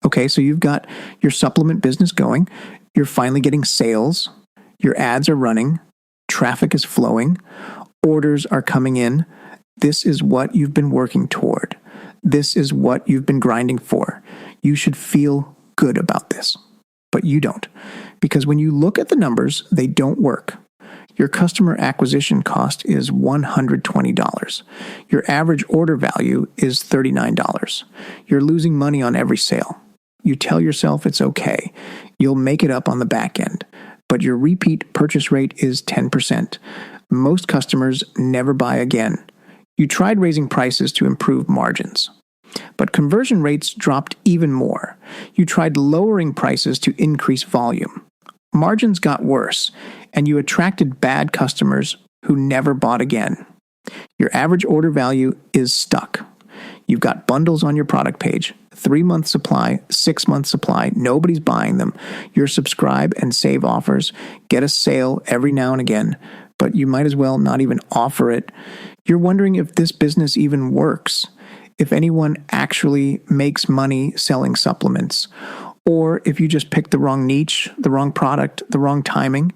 Okay, so you've got your supplement business going. You're finally getting sales. Your ads are running. Traffic is flowing. Orders are coming in. This is what you've been working toward. This is what you've been grinding for. You should feel good about this, but you don't. Because when you look at the numbers, they don't work. Your customer acquisition cost is $120. Your average order value is $39. You're losing money on every sale. You tell yourself it's okay. You'll make it up on the back end. But your repeat purchase rate is 10%. Most customers never buy again. You tried raising prices to improve margins, but conversion rates dropped even more. You tried lowering prices to increase volume. Margins got worse, and you attracted bad customers who never bought again. Your average order value is stuck. You've got bundles on your product page, 3-month supply, 6-month supply, nobody's buying them. Your subscribe and save offers get a sale every now and again, but you might as well not even offer it. You're wondering if this business even works, if anyone actually makes money selling supplements, or if you just picked the wrong niche, the wrong product, the wrong timing.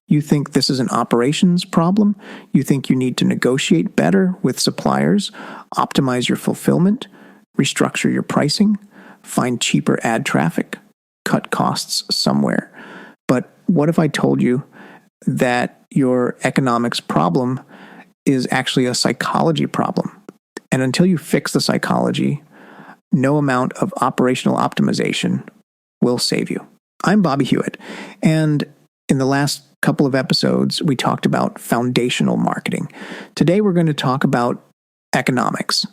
You think this is an operations problem. You think you need to negotiate better with suppliers, optimize your fulfillment, restructure your pricing, find cheaper ad traffic, cut costs somewhere. But what if I told you that your economics problem is actually a psychology problem? And until you fix the psychology, no amount of operational optimization will save you. I'm Bobby Hewitt, and in the last couple of episodes, we talked about foundational marketing. Today, we're going to talk about economics,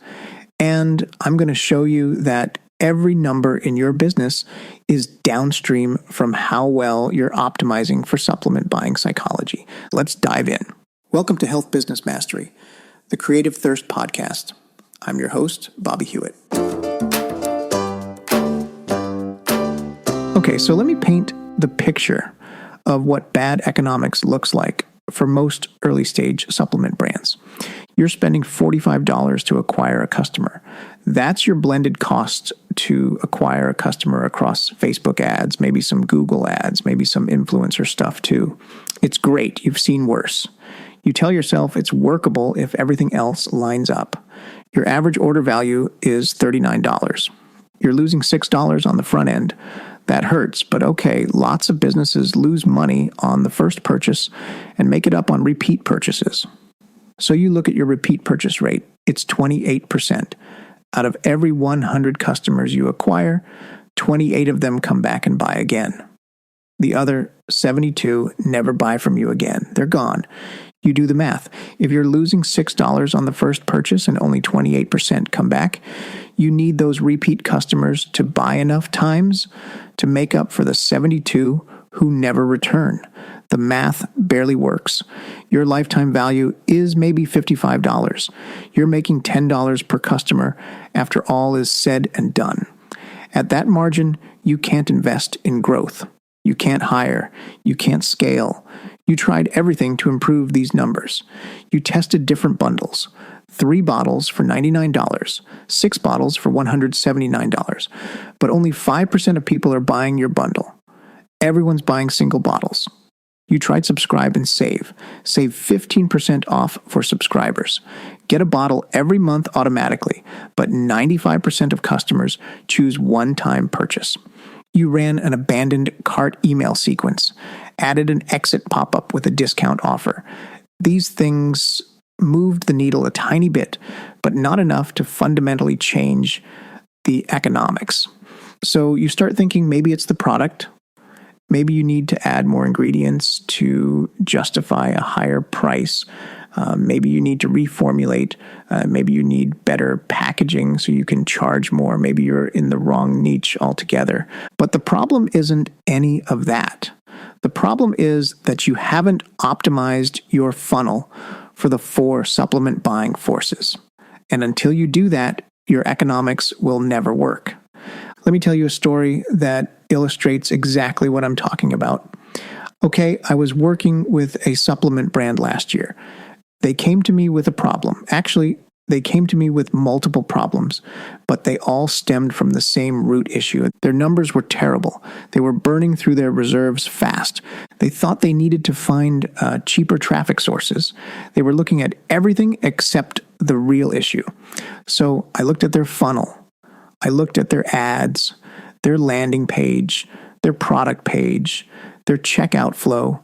and I'm going to show you that every number in your business is downstream from how well you're optimizing for supplement buying psychology. Let's dive in. Welcome to Health Business Mastery, the Creative Thirst podcast. I'm your host, Bobby Hewitt. Okay, so let me paint the picture of what bad economics looks like for most early stage supplement brands. You're spending $45 to acquire a customer. That's your blended cost to acquire a customer across Facebook ads, maybe some Google ads, maybe some influencer stuff too. It's great. You've seen worse. You tell yourself it's workable if everything else lines up. Your average order value is $39. You're losing $6 on the front end. That hurts, but okay, lots of businesses lose money on the first purchase and make it up on repeat purchases. So you look at your repeat purchase rate, it's 28%. Out of every 100 customers you acquire, 28 of them come back and buy again. The other 72 never buy from you again. They're gone. You do the math. If you're losing $6 on the first purchase and only 28% come back, you need those repeat customers to buy enough times to make up for the 72 who never return. The math barely works. Your lifetime value is maybe $55. You're making $10 per customer after all is said and done. At that margin, you can't invest in growth. You can't hire. You can't scale. You tried everything to improve these numbers. You tested different bundles. 3 bottles for $99, 6 bottles for $179, but only 5% of people are buying your bundle. Everyone's buying single bottles. You tried subscribe and save. Save 15% off for subscribers. Get a bottle every month automatically, but 95% of customers choose one-time purchase. You ran an abandoned cart email sequence, added an exit pop-up with a discount offer. These things moved the needle a tiny bit, but not enough to fundamentally change the economics. So you start thinking maybe it's the product. Maybe you need to add more ingredients to justify a higher price. Maybe you need to reformulate. Maybe you need better packaging so you can charge more. Maybe you're in the wrong niche altogether. But the problem isn't any of that. The problem is that you haven't optimized your funnel for the 4 supplement buying forces. And until you do that, your economics will never work. Let me tell you a story that illustrates exactly what I'm talking about. Okay, I was working with a supplement brand last year. They came to me with a problem. Actually, They came to me with multiple problems, but they all stemmed from the same root issue. Their numbers were terrible. They were burning through their reserves fast. They thought they needed to find cheaper traffic sources. They were looking at everything except the real issue. So I looked at their funnel. I looked at their ads, their landing page, their product page, their checkout flow,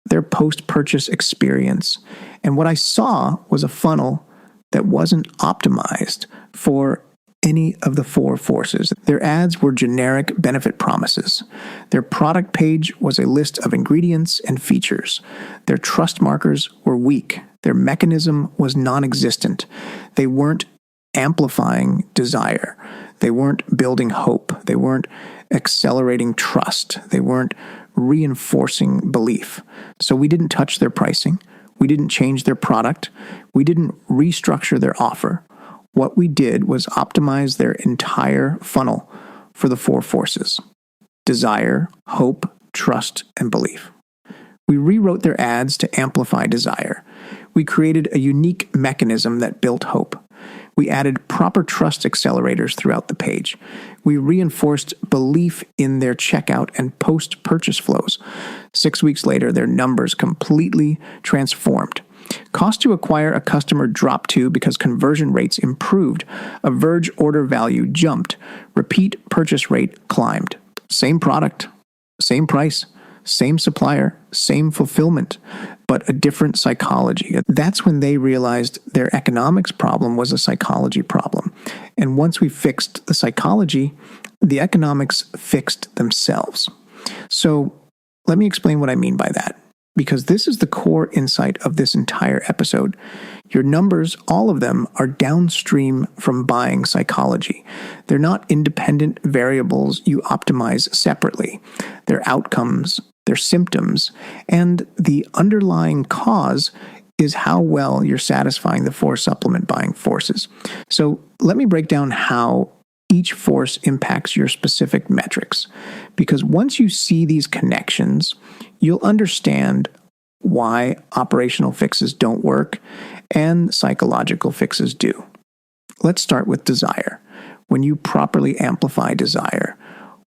their post-purchase experience. And what I saw was a funnel that wasn't optimized for any of the four forces. Their ads were generic benefit promises. Their product page was a list of ingredients and features. Their trust markers were weak. Their mechanism was non-existent. They weren't amplifying desire. They weren't building hope. They weren't accelerating trust. They weren't reinforcing belief. So we didn't touch their pricing. We didn't change their product. We didn't restructure their offer. What we did was optimize their entire funnel for the four forces: desire, hope, trust, and belief. We rewrote their ads to amplify desire. We created a unique mechanism that built hope. We added proper trust accelerators throughout the page. We reinforced belief in their checkout and post-purchase flows. 6 weeks later, their numbers completely transformed. Cost to acquire a customer dropped too because conversion rates improved. Average order value jumped. Repeat purchase rate climbed. Same product, same price, same supplier, same fulfillment, but a different psychology. That's when they realized their economics problem was a psychology problem. And once we fixed the psychology, the economics fixed themselves. So let me explain what I mean by that, because this is the core insight of this entire episode. Your numbers, all of them, are downstream from buying psychology. They're not independent variables you optimize separately. They're outcomes, they're symptoms, and the underlying cause is how well you're satisfying the four supplement buying forces. So let me break down how each force impacts your specific metrics, because once you see these connections, you'll understand why operational fixes don't work and psychological fixes do. Let's start with desire. When you properly amplify desire,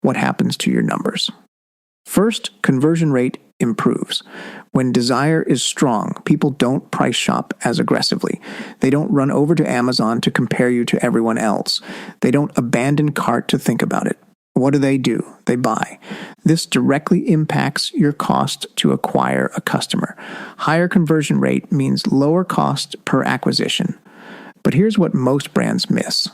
what happens to your numbers? First, conversion rate improves. When desire is strong, people don't price shop as aggressively. They don't run over to Amazon to compare you to everyone else. They don't abandon cart to think about it. What do? They buy. This directly impacts your cost to acquire a customer. Higher conversion rate means lower cost per acquisition. But here's what most brands miss.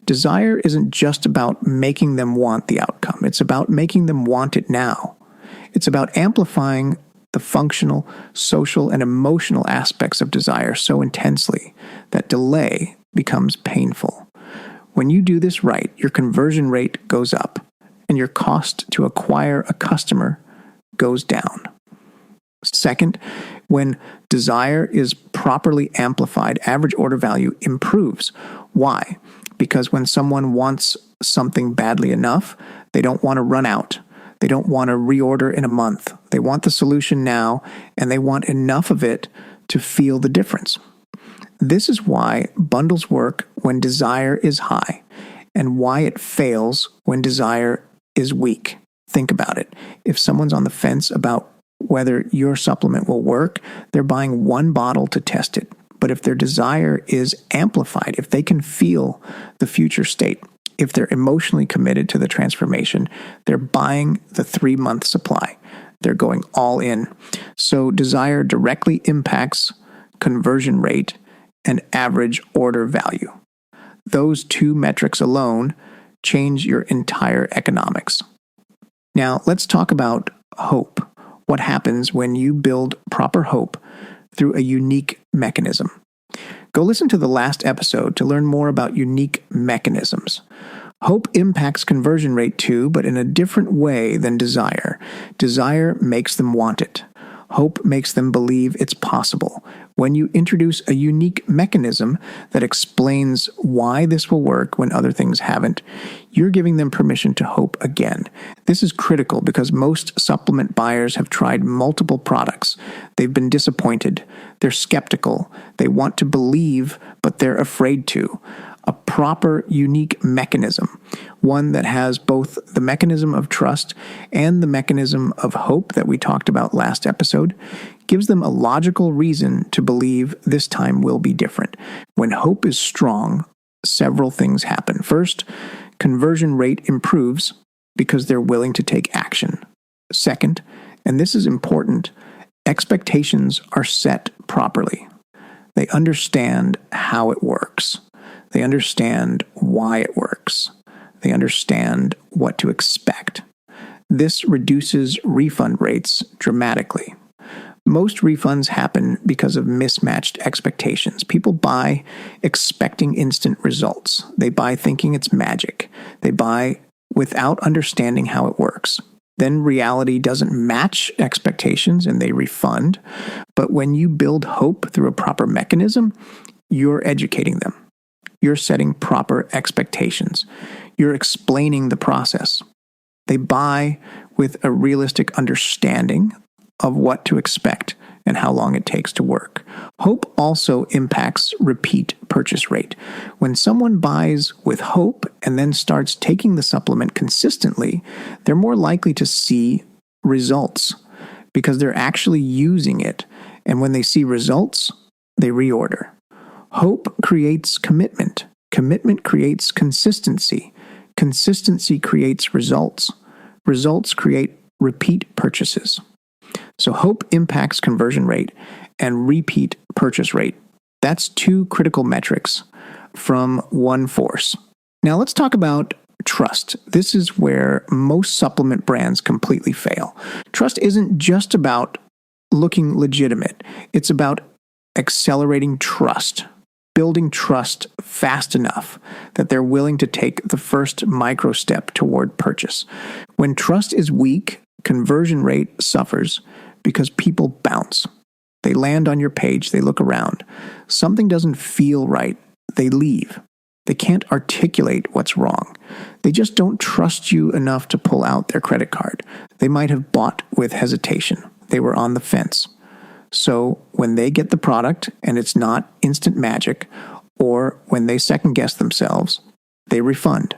Desire isn't just about making them want the outcome. It's about making them want it now. It's about amplifying the functional, social, and emotional aspects of desire so intensely that delay becomes painful. When you do this right, your conversion rate goes up, and your cost to acquire a customer goes down. Second, when desire is properly amplified, average order value improves. Why? Because when someone wants something badly enough, they don't want to run out. They don't want to reorder in a month. They want the solution now, and they want enough of it to feel the difference. This is why bundles work when desire is high, and why it fails when desire is weak. Think about it. If someone's on the fence about whether your supplement will work, they're buying one bottle to test it. But if their desire is amplified, if they can feel the future state, if they're emotionally committed to the transformation, they're buying the 3-month supply. They're going all in. So desire directly impacts conversion rate and average order value. Those two metrics alone change your entire economics. Now, let's talk about hope. What happens when you build proper hope through a unique mechanism? Go listen to the last episode to learn more about unique mechanisms. Hope impacts conversion rate too, but in a different way than desire. Desire makes them want it. Hope makes them believe it's possible. When you introduce a unique mechanism that explains why this will work when other things haven't, you're giving them permission to hope again. This is critical because most supplement buyers have tried multiple products. They've been disappointed. They're skeptical. They want to believe, but they're afraid to. A proper, unique mechanism, one that has both the mechanism of trust and the mechanism of hope that we talked about last episode, gives them a logical reason to believe this time will be different. When hope is strong, several things happen. First, conversion rate improves because they're willing to take action. Second, and this is important, expectations are set properly. They understand how it works. They understand why it works. They understand what to expect. This reduces refund rates dramatically. Most refunds happen because of mismatched expectations. People buy expecting instant results. They buy thinking it's magic. They buy without understanding how it works. Then reality doesn't match expectations and they refund. But when you build hope through a proper mechanism, you're educating them. You're setting proper expectations. You're explaining the process. They buy with a realistic understanding of what to expect and how long it takes to work. Hope also impacts repeat purchase rate. When someone buys with hope and then starts taking the supplement consistently, they're more likely to see results because they're actually using it. And when they see results, they reorder. Hope creates commitment. Commitment creates consistency. Consistency creates results. Results create repeat purchases. So hope impacts conversion rate and repeat purchase rate. That's two critical metrics from one force. Now let's talk about trust. This is where most supplement brands completely fail. Trust isn't just about looking legitimate. It's about accelerating trust. Building trust fast enough that they're willing to take the first micro step toward purchase. When trust is weak, conversion rate suffers because people bounce. They land on your page, they look around. Something doesn't feel right, they leave. They can't articulate what's wrong. They just don't trust you enough to pull out their credit card. They might have bought with hesitation. They were on the fence. So when they get the product and it's not instant magic, or when they second guess themselves, they refund.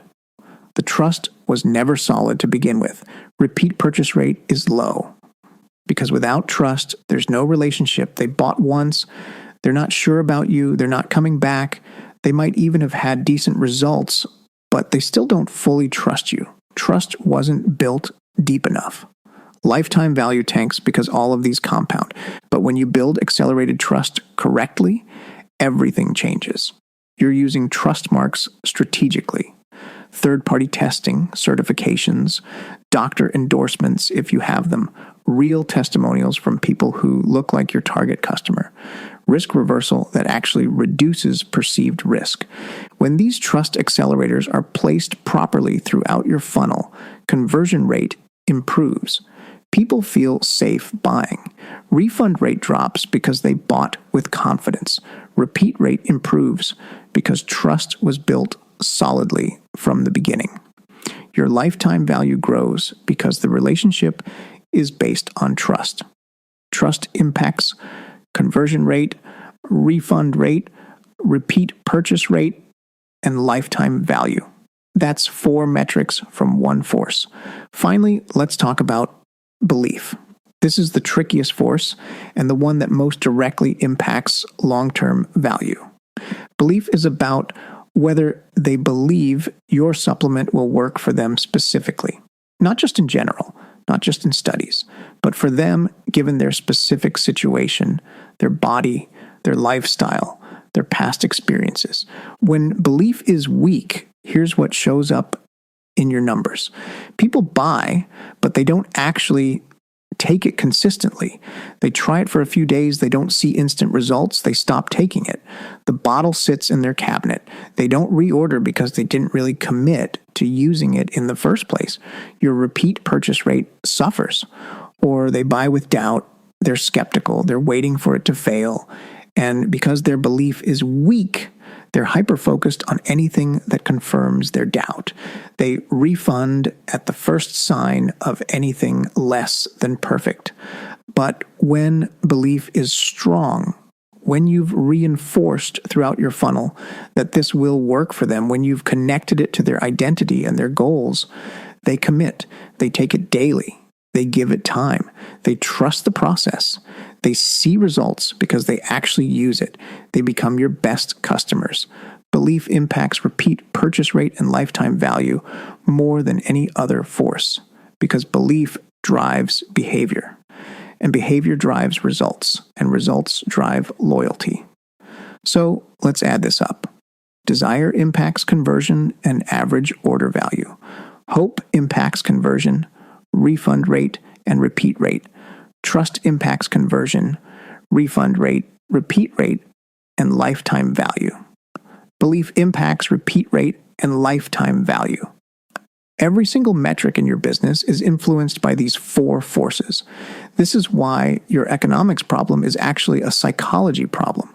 The trust was never solid to begin with. Repeat purchase rate is low. Because without trust, there's no relationship. They bought once, they're not sure about you, they're not coming back. They might even have had decent results, but they still don't fully trust you. Trust wasn't built deep enough. Lifetime value tanks because all of these compound. But when you build accelerated trust correctly, everything changes. You're using trust marks strategically. Third-party testing, certifications, doctor endorsements if you have them, real testimonials from people who look like your target customer. Risk reversal that actually reduces perceived risk. When these trust accelerators are placed properly throughout your funnel, conversion rate improves. People feel safe buying. Refund rate drops because they bought with confidence. Repeat rate improves because trust was built solidly from the beginning. Your lifetime value grows because the relationship is based on trust. Trust impacts conversion rate, refund rate, repeat purchase rate, and lifetime value. That's 4 metrics from one force. Finally, let's talk about belief. This is the trickiest force and the one that most directly impacts long-term value. Belief is about whether they believe your supplement will work for them specifically, not just in general, not just in studies, but for them given their specific situation, their body, their lifestyle, their past experiences. When belief is weak, here's what shows up in your numbers. People buy, but they don't actually take it consistently. They try it for a few days, they don't see instant results, they stop taking it. The bottle sits in their cabinet. They don't reorder because they didn't really commit to using it in the first place. Your repeat purchase rate suffers. Or they buy with doubt, they're skeptical, they're waiting for it to fail, and because their belief is weak, they're hyper-focused on anything that confirms their doubt. They refund at the first sign of anything less than perfect. But when belief is strong, when you've reinforced throughout your funnel that this will work for them, when you've connected it to their identity and their goals, they commit. They take it daily. They give it time. They trust the process. They see results because they actually use it. They become your best customers. Belief impacts repeat purchase rate and lifetime value more than any other force because belief drives behavior. And behavior drives results, and results drive loyalty. So let's add this up. Desire impacts conversion and average order value. Hope impacts conversion, refund rate, and repeat rate. Trust impacts conversion, refund rate, repeat rate, and lifetime value. Belief impacts repeat rate and lifetime value. Every single metric in your business is influenced by these four forces. This is why your economics problem is actually a psychology problem.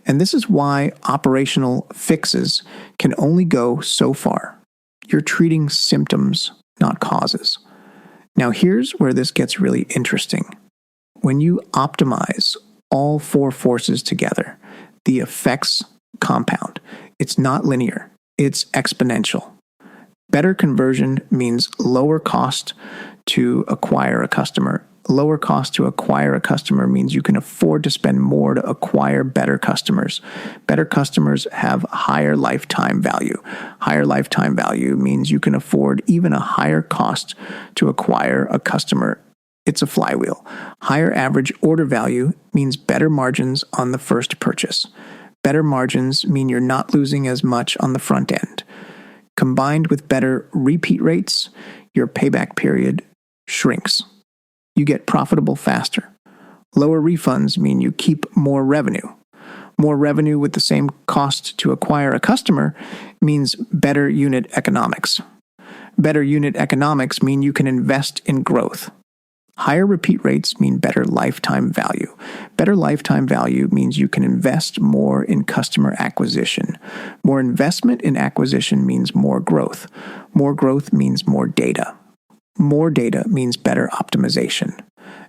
And this is why operational fixes can only go so far. You're treating symptoms, not causes. Now here's where this gets really interesting. When you optimize all four forces together, the effects compound. It's not linear, it's exponential. Better conversion means lower cost to acquire a customer. Lower cost to acquire a customer means you can afford to spend more to acquire better customers. Better customers have higher lifetime value. Higher lifetime value means you can afford even a higher cost to acquire a customer. It's a flywheel. Higher average order value means better margins on the first purchase. Better margins mean you're not losing as much on the front end. Combined with better repeat rates, your payback period shrinks. You get profitable faster. Lower refunds mean you keep more revenue. More revenue with the same cost to acquire a customer means better unit economics. Better unit economics mean you can invest in growth. Higher repeat rates mean better lifetime value. Better lifetime value means you can invest more in customer acquisition. More investment in acquisition means more growth. More growth means more data. More data means better optimization.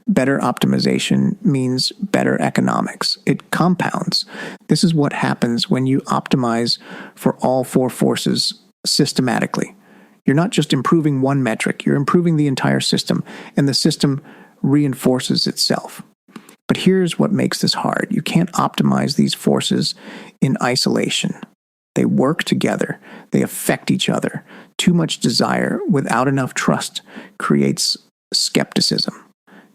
Better optimization means better economics. It compounds. This is what happens when you optimize for all four forces systematically. You're not just improving one metric, you're improving the entire system, and the system reinforces itself. But here's what makes this hard. You can't optimize these forces in isolation. They work together. They affect each other. Too much desire without enough trust creates skepticism.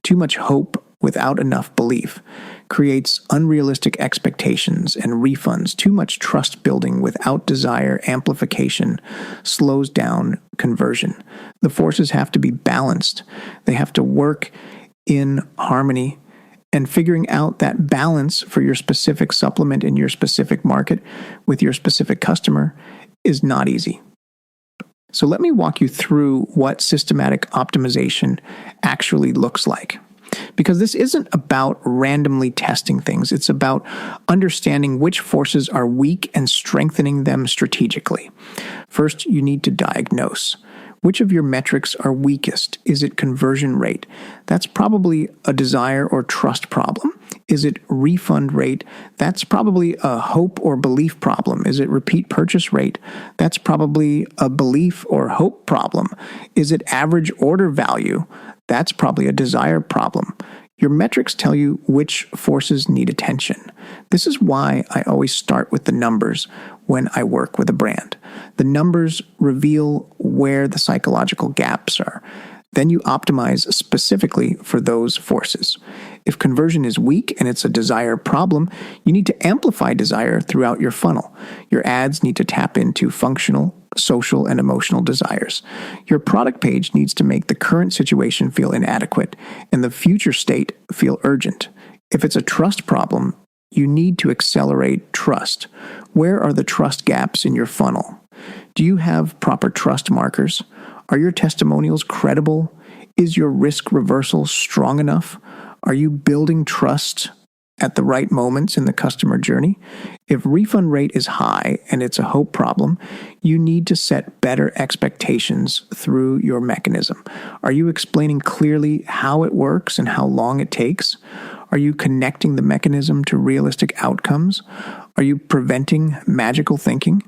Too much hope without enough belief creates unrealistic expectations and refunds. Too much trust building without desire amplification slows down conversion. The forces have to be balanced. They have to work in harmony. And figuring out that balance for your specific supplement in your specific market with your specific customer is not easy. So let me walk you through what systematic optimization actually looks like. Because this isn't about randomly testing things. It's about understanding which forces are weak and strengthening them strategically. First, you need to diagnose. Which of your metrics are weakest? Is it conversion rate? That's probably a desire or trust problem. Is it refund rate? That's probably a hope or belief problem. Is it repeat purchase rate? That's probably a belief or hope problem. Is it average order value? That's probably a desire problem. Your metrics tell you which forces need attention. This is why I always start with the numbers when I work with a brand. The numbers reveal where the psychological gaps are. Then you optimize specifically for those forces. If conversion is weak and it's a desire problem, you need to amplify desire throughout your funnel. Your ads need to tap into functional, social, and emotional desires. Your product page needs to make the current situation feel inadequate and the future state feel urgent. If it's a trust problem, you need to accelerate trust. Where are the trust gaps in your funnel? Do you have proper trust markers? Are your testimonials credible? Is your risk reversal strong enough? Are you building trust at the right moments in the customer journey? If refund rate is high and it's a hope problem, you need to set better expectations through your mechanism. Are you explaining clearly how it works and how long it takes? Are you connecting the mechanism to realistic outcomes? Are you preventing magical thinking?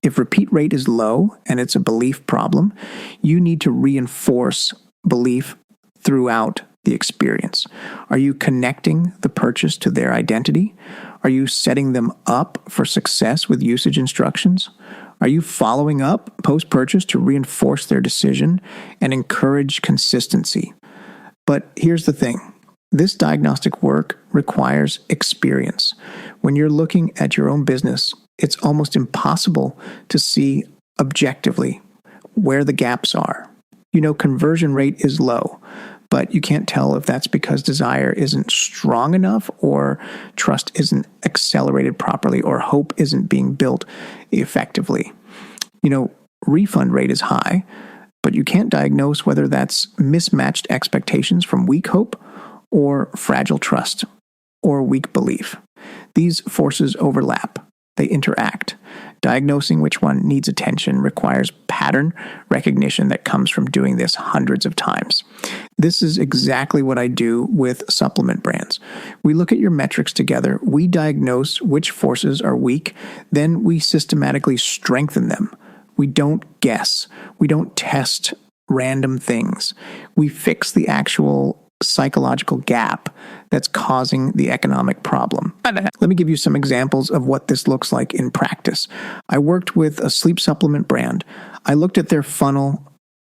If repeat rate is low and it's a belief problem, you need to reinforce belief throughout the experience. Are you connecting the purchase to their identity? Are you setting them up for success with usage instructions? Are you following up post-purchase to reinforce their decision and encourage consistency? But here's the thing. This diagnostic work requires experience. When you're looking at your own business, it's almost impossible to see objectively where the gaps are. Conversion rate is low, but you can't tell if that's because desire isn't strong enough or trust isn't accelerated properly or hope isn't being built effectively. Refund rate is high, but you can't diagnose whether that's mismatched expectations from weak hope or fragile trust or weak belief. These forces overlap. They interact. Diagnosing which one needs attention requires pattern recognition that comes from doing this hundreds of times. This is exactly what I do with supplement brands. We look at your metrics together, we diagnose which forces are weak, then we systematically strengthen them. We don't guess. We don't test random things. We fix the actual psychological gap that's causing the economic problem. Let me give you some examples of what this looks like in practice. I worked with a sleep supplement brand. I looked at their funnel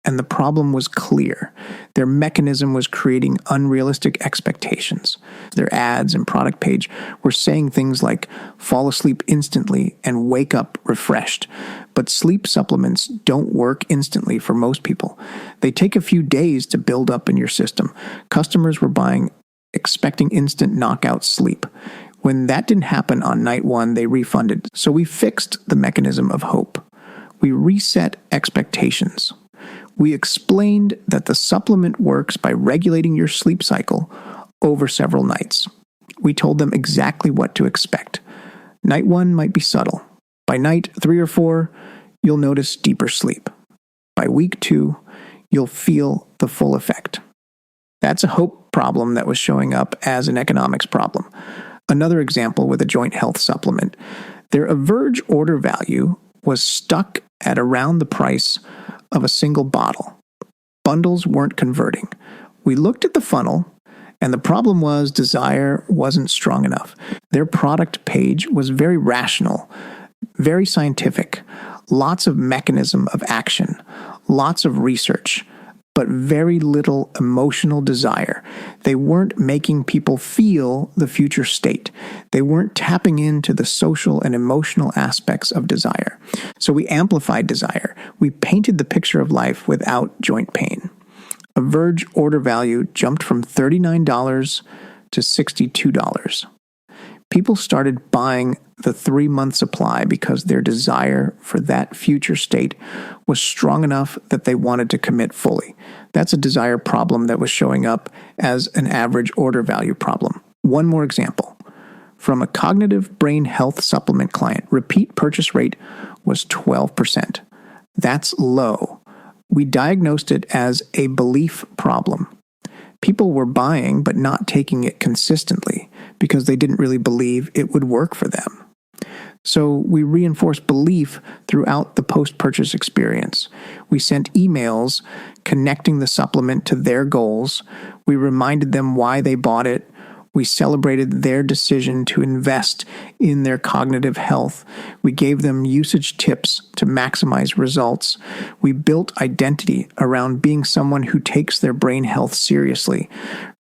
and the problem was clear. Their mechanism was creating unrealistic expectations. Their ads and product page were saying things like fall asleep instantly and wake up refreshed. But sleep supplements don't work instantly for most people. They take a few days to build up in your system. Customers were buying expecting instant knockout sleep. When that didn't happen on night one, they refunded. So we fixed the mechanism of hope. We reset expectations. We explained that the supplement works by regulating your sleep cycle over several nights. We told them exactly what to expect. Night 1 might be subtle. By night 3 or 4, you'll notice deeper sleep. By week 2, you'll feel the full effect. That's a hope problem that was showing up as an economics problem. Another example with a joint health supplement. Their average order value was stuck at around the price of a single bottle. Bundles weren't converting. We looked at the funnel, and the problem was desire wasn't strong enough. Their product page was very rational, very scientific, lots of mechanism of action, lots of research, but very little emotional desire. They weren't making people feel the future state. They weren't tapping into the social and emotional aspects of desire. So we amplified desire. We painted the picture of life without joint pain. Average order value jumped from $39 to $62. People started buying the 3-month supply because their desire for that future state was strong enough that they wanted to commit fully. That's a desire problem that was showing up as an average order value problem. One more example. From a cognitive brain health supplement client, repeat purchase rate was 12%. That's low. We diagnosed it as a belief problem. People were buying but not taking it consistently because they didn't really believe it would work for them. So we reinforced belief throughout the post-purchase experience. We sent emails connecting the supplement to their goals. We reminded them why they bought it. We celebrated their decision to invest in their cognitive health. We gave them usage tips to maximize results. We built identity around being someone who takes their brain health seriously.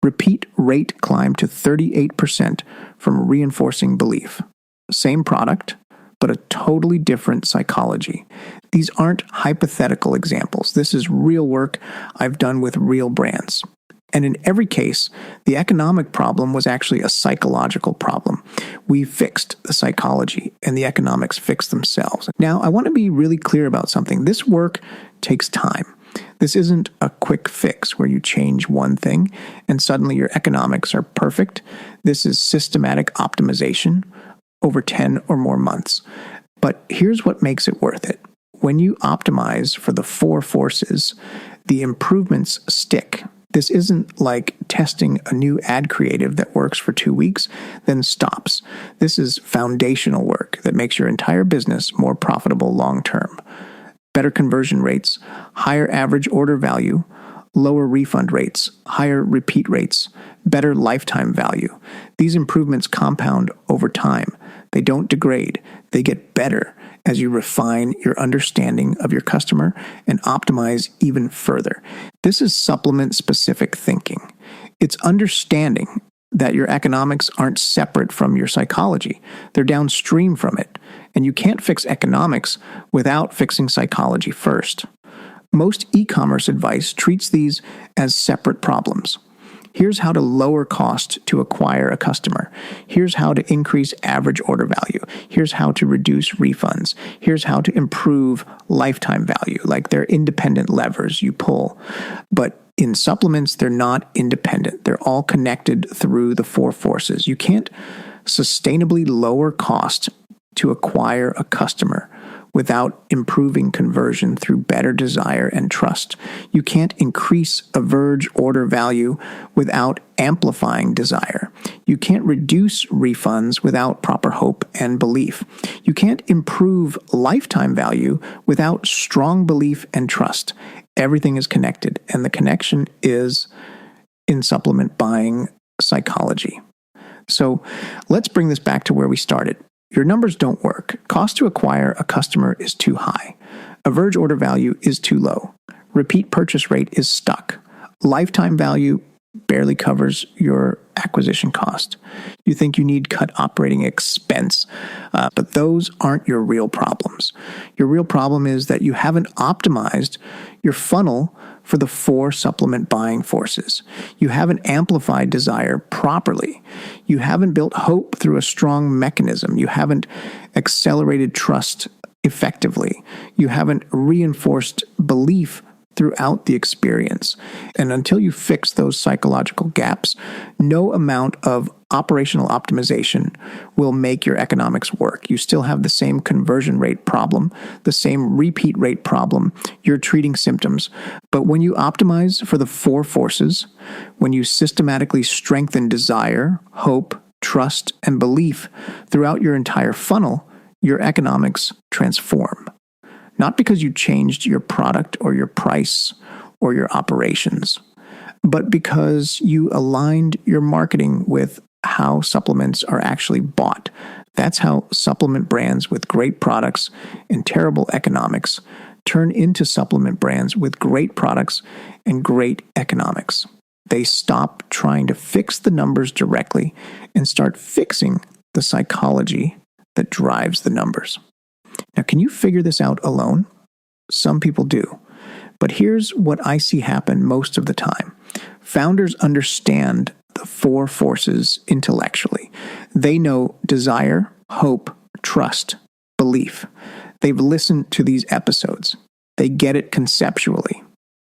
Repeat rate climbed to 38% from reinforcing belief. Same product, but a totally different psychology. These aren't hypothetical examples. This is real work I've done with real brands. And in every case, the economic problem was actually a psychological problem. We fixed the psychology, and the economics fixed themselves. Now, I want to be really clear about something. This work takes time. This isn't a quick fix where you change one thing and suddenly your economics are perfect. This is systematic optimization over 10 or more months. But here's what makes it worth it. When you optimize for the 4 forces, the improvements stick. This isn't like testing a new ad creative that works for 2 weeks, then stops. This is foundational work that makes your entire business more profitable long term. Better conversion rates, higher average order value, lower refund rates, higher repeat rates, better lifetime value. These improvements compound over time. They don't degrade. They get better as you refine your understanding of your customer and optimize even further. This is supplement-specific thinking. It's understanding that your economics aren't separate from your psychology. They're downstream from it. And you can't fix economics without fixing psychology first. Most e-commerce advice treats these as separate problems. Here's how to lower cost to acquire a customer. Here's how to increase average order value. Here's how to reduce refunds. Here's how to improve lifetime value. Like they're independent levers you pull. But in supplements, they're not independent. They're all connected through the 4 forces. You can't sustainably lower cost to acquire a customer without improving conversion through better desire and trust. You can't increase average order value without amplifying desire. You can't reduce refunds without proper hope and belief. You can't improve lifetime value without strong belief and trust. Everything is connected, and the connection is in supplement buying psychology. So let's bring this back to where we started. Your numbers don't work. Cost to acquire a customer is too high. Average order value is too low. Repeat purchase rate is stuck. Lifetime value barely covers your acquisition cost. You think you need cut operating expense, but those aren't your real problems. Your real problem is that you haven't optimized your funnel for the 4 supplement buying forces. You haven't amplified desire properly. You haven't built hope through a strong mechanism. You haven't accelerated trust effectively. You haven't reinforced belief throughout the experience. And until you fix those psychological gaps, no amount of operational optimization will make your economics work. You still have the same conversion rate problem, the same repeat rate problem. You're treating symptoms. But when you optimize for the 4 forces, when you systematically strengthen desire, hope, trust, and belief throughout your entire funnel, your economics transform. Not because you changed your product or your price or your operations, but because you aligned your marketing with how supplements are actually bought. That's how supplement brands with great products and terrible economics turn into supplement brands with great products and great economics. They stop trying to fix the numbers directly and start fixing the psychology that drives the numbers. Now, can you figure this out alone? Some people do. But here's what I see happen most of the time. Founders understand the 4 forces intellectually. They know desire, hope, trust, belief. They've listened to these episodes. They get it conceptually.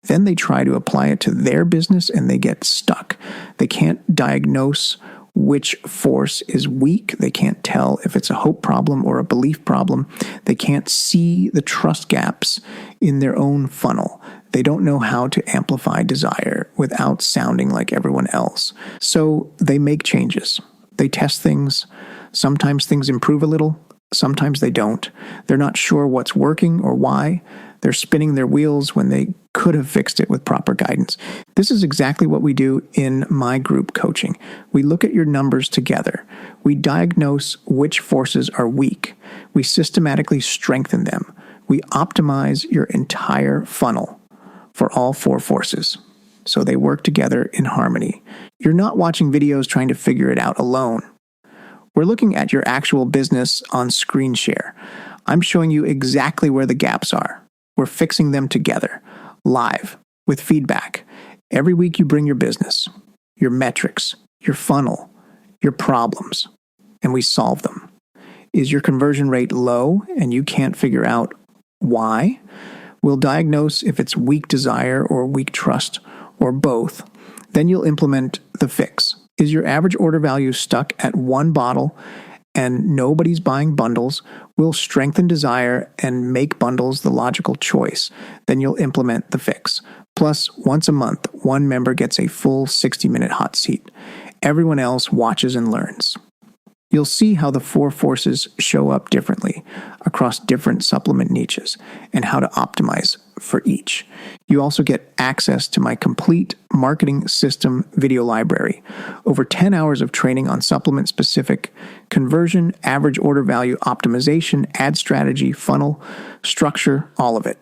Then they try to apply it to their business and they get stuck. They can't diagnose which force is weak. They can't tell if it's a hope problem or a belief problem. They can't see the trust gaps in their own funnel. They don't know how to amplify desire without sounding like everyone else. So they make changes. They test things. Sometimes things improve a little. Sometimes they don't. They're not sure what's working or why. They're spinning their wheels when they could have fixed it with proper guidance. This is exactly what we do in my group coaching. We look at your numbers together. We diagnose which forces are weak. We systematically strengthen them. We optimize your entire funnel for all 4 forces, so they work together in harmony. You're not watching videos trying to figure it out alone. We're looking at your actual business on screen share. I'm showing you exactly where the gaps are. We're fixing them together, live, with feedback. Every week you bring your business, your metrics, your funnel, your problems, and we solve them. Is your conversion rate low and you can't figure out why? We'll diagnose if it's weak desire or weak trust or both. Then you'll implement the fix. Is your average order value stuck at one bottle and nobody's buying bundles? We'll strengthen desire and make bundles the logical choice. Then you'll implement the fix. Plus, once a month, one member gets a full 60-minute hot seat. Everyone else watches and learns. You'll see how the 4 forces show up differently across different supplement niches and how to optimize for each. You also get access to my complete marketing system video library, over 10 hours of training on supplement-specific conversion, average order value optimization, ad strategy, funnel, structure, all of it.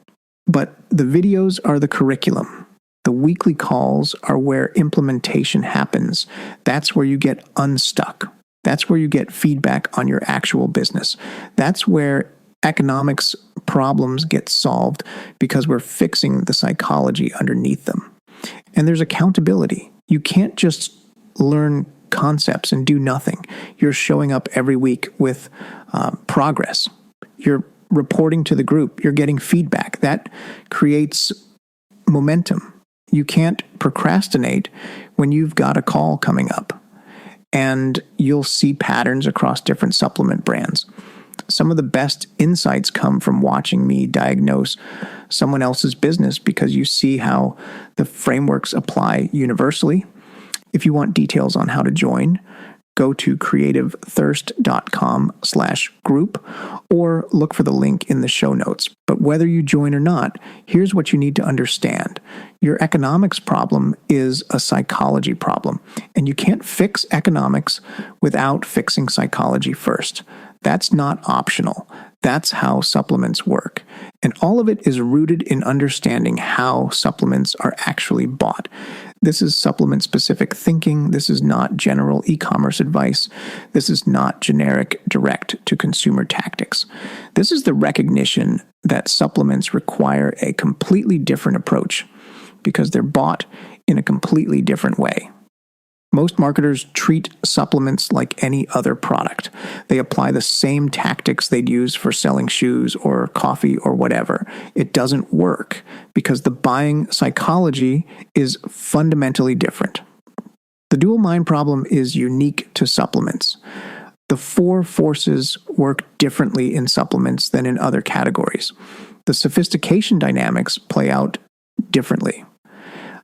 But the videos are the curriculum. The weekly calls are where implementation happens. That's where you get unstuck. That's where you get feedback on your actual business. That's where economics problems get solved because we're fixing the psychology underneath them. And there's accountability. You can't just learn concepts and do nothing. You're showing up every week with progress. You're reporting to the group. You're getting feedback. That creates momentum. You can't procrastinate when you've got a call coming up. And you'll see patterns across different supplement brands. Some of the best insights come from watching me diagnose someone else's business because you see how the frameworks apply universally. If you want details on how to join, go to creativethirst.com/group or look for the link in the show notes. But whether you join or not, here's what you need to understand. Your economics problem is a psychology problem, and you can't fix economics without fixing psychology first. That's not optional. That's how supplements work. And all of it is rooted in understanding how supplements are actually bought. This is supplement-specific thinking. This is not general e-commerce advice. This is not generic direct-to-consumer tactics. This is the recognition that supplements require a completely different approach because they're bought in a completely different way. Most marketers treat supplements like any other product. They apply the same tactics they'd use for selling shoes or coffee or whatever. It doesn't work because the buying psychology is fundamentally different. The dual mind problem is unique to supplements. The 4 forces work differently in supplements than in other categories. The sophistication dynamics play out differently.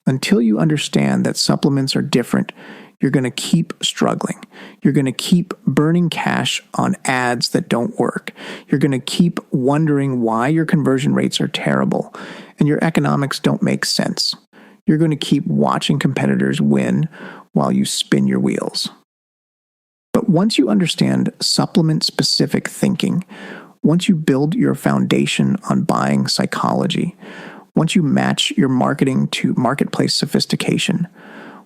Until you understand that supplements are different, you're going to keep struggling. You're going to keep burning cash on ads that don't work. You're going to keep wondering why your conversion rates are terrible and your economics don't make sense. You're going to keep watching competitors win while you spin your wheels. But once you understand supplement-specific thinking, once you build your foundation on buying psychology, once you match your marketing to marketplace sophistication,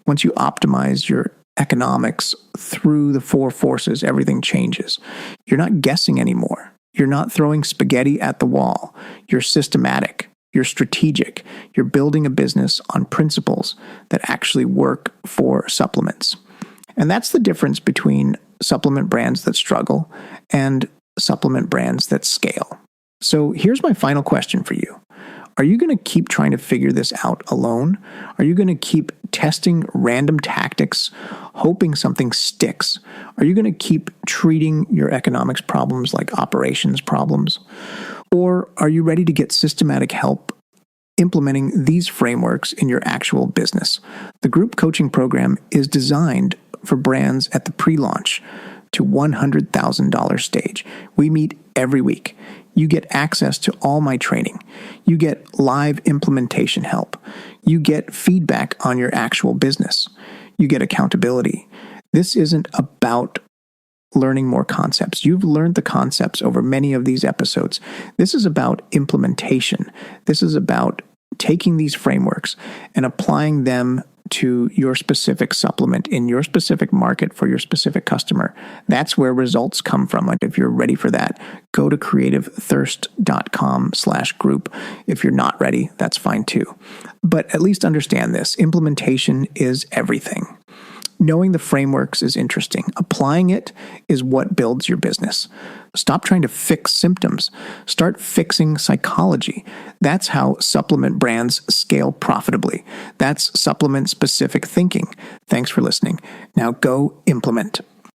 once you optimize your economics through the 4 forces, everything changes. You're not guessing anymore. You're not throwing spaghetti at the wall. You're systematic. You're strategic. You're building a business on principles that actually work for supplements. And that's the difference between supplement brands that struggle and supplement brands that scale. So here's my final question for you. Are you going to keep trying to figure this out alone? Are you going to keep testing random tactics, hoping something sticks? Are you going to keep treating your economics problems like operations problems? Or are you ready to get systematic help implementing these frameworks in your actual business? The group coaching program is designed for brands at the pre-launch to $100,000 stage. We meet every week. You get access to all my training. You get live implementation help. You get feedback on your actual business. You get accountability. This isn't about learning more concepts. You've learned the concepts over many of these episodes. This is about implementation. This is about taking these frameworks and applying them to your specific supplement in your specific market for your specific customer. That's where results come from. Like if you're ready for that, go to creativethirst.com/group. If you're not ready, that's fine too. But at least understand this. Implementation is everything. Knowing the frameworks is interesting. Applying it is what builds your business. Stop trying to fix symptoms. Start fixing psychology. That's how supplement brands scale profitably. That's supplement-specific thinking. Thanks for listening. Now go implement.